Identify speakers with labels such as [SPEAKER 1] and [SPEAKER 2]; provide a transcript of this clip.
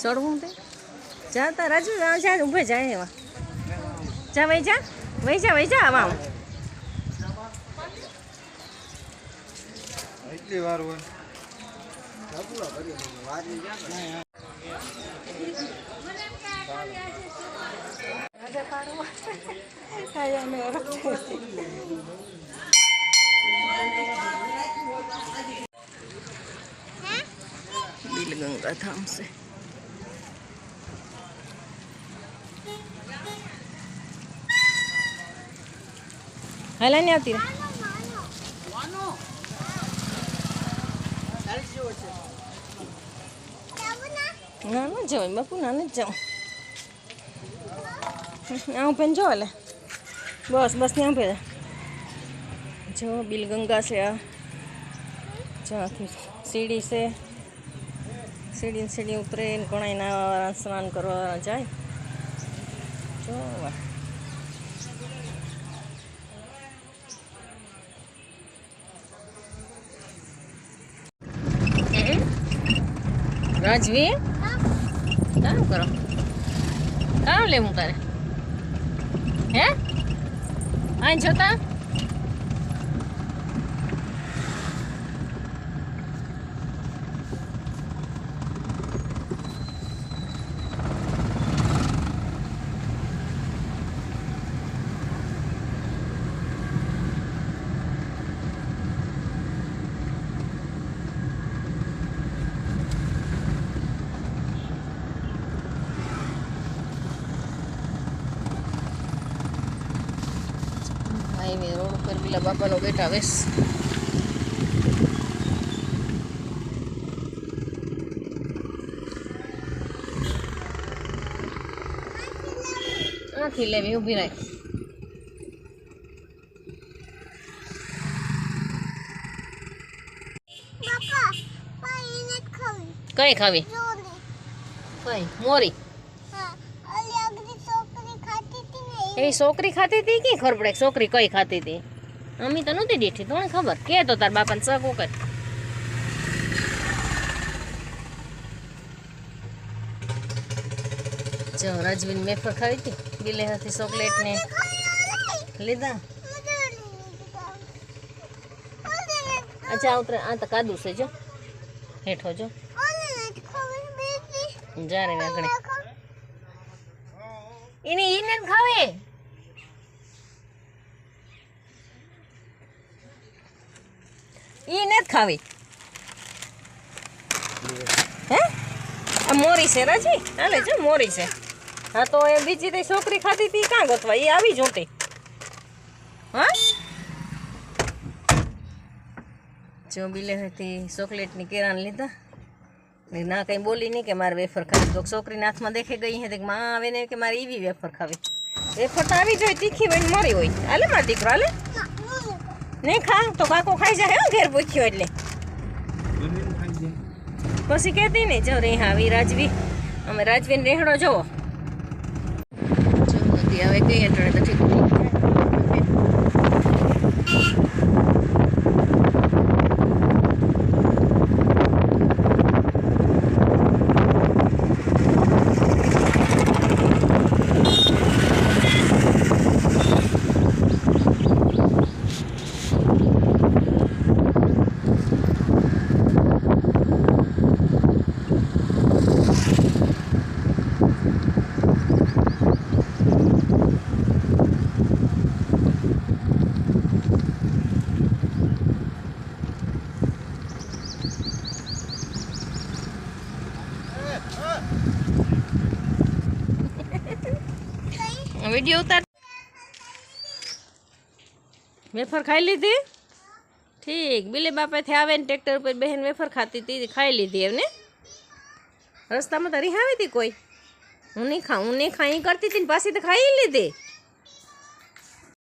[SPEAKER 1] ચડવું તે જાતા રાજુ જા ઊભે જાય એવા જા વઈ જા આવા
[SPEAKER 2] એટલી વાર હોય
[SPEAKER 1] બીલગંગા ધામ છે હાલા ને આવતી ના ના જવાય બાપુ ના નથી જાઉં આવું પેન જો એટલે બસ ત્યાં પે જો બીલગંગા છે આ જ્યાંથી સીડી છે સીડી ઉતરે ને ઘણા નાવા સ્નાન કરવા જાય જો રાજવી કામ કરો કામ લેવું તારે હે આ જોતા હાઈવે રોડ ઉપર પેલા બાપાનો બેટા વેસ નથી લેવી ઊભી રાખ કઈ ખાવી કઈ મોરી એ છોકરી ખાતી હતી કે ખબર પડે છોકરી કઈ ખાતી હતી અમી તો નહોતી દીઠી તને ખબર કે તો તાર બાપાને સગો કર જો રાજવીન મેફર ખાવી હતી બિલે હતી ચોકલેટ ને લીધા અચ્છા ઉતરે આ તો કાદુ છે જો હેઠો જો જા રે આગળ એને ખાવે ઈ નથી ખાવી હે આ મોરી છે રાજી હાલે જો મોરી છે હા તો એ બીજી તે છોકરી ખાતી હતી કાં ગોતવા એ આવી જોતી હા જો બિલે હતી ચોકલેટની કેરાન લીધા ના કંઈ બોલી નહીં કે મારે વેફર ખાવી તો છોકરીના હાથમાં દેખે ગઈ હે કે માં આવે ને કે મારે એવી વેફર ખાવી વેફર તો આવી જોઈએ તીખી હોય મરી હોય હાલે મારો દીકરો હાલે નહીં ખા તો કાકો ખાઈ જાય ઘેર પૂછ્યો એટલે પછી કહેતી ને જો રે આવી રાજવી અમે રાજવીને રેહડો જોવો જો નથી આવે કઈ અટણે તો ઠીક वीडियो उतार वेफर खाई ली थी ठीक बिले बापा थे आवे ट्रेक्टर पर बहन वेफर खाती थी खाई ली थी एवने रस्ता में तरी हावी थी कोई हूँ नहीं खाई करती थी पासी तो खाई ली थी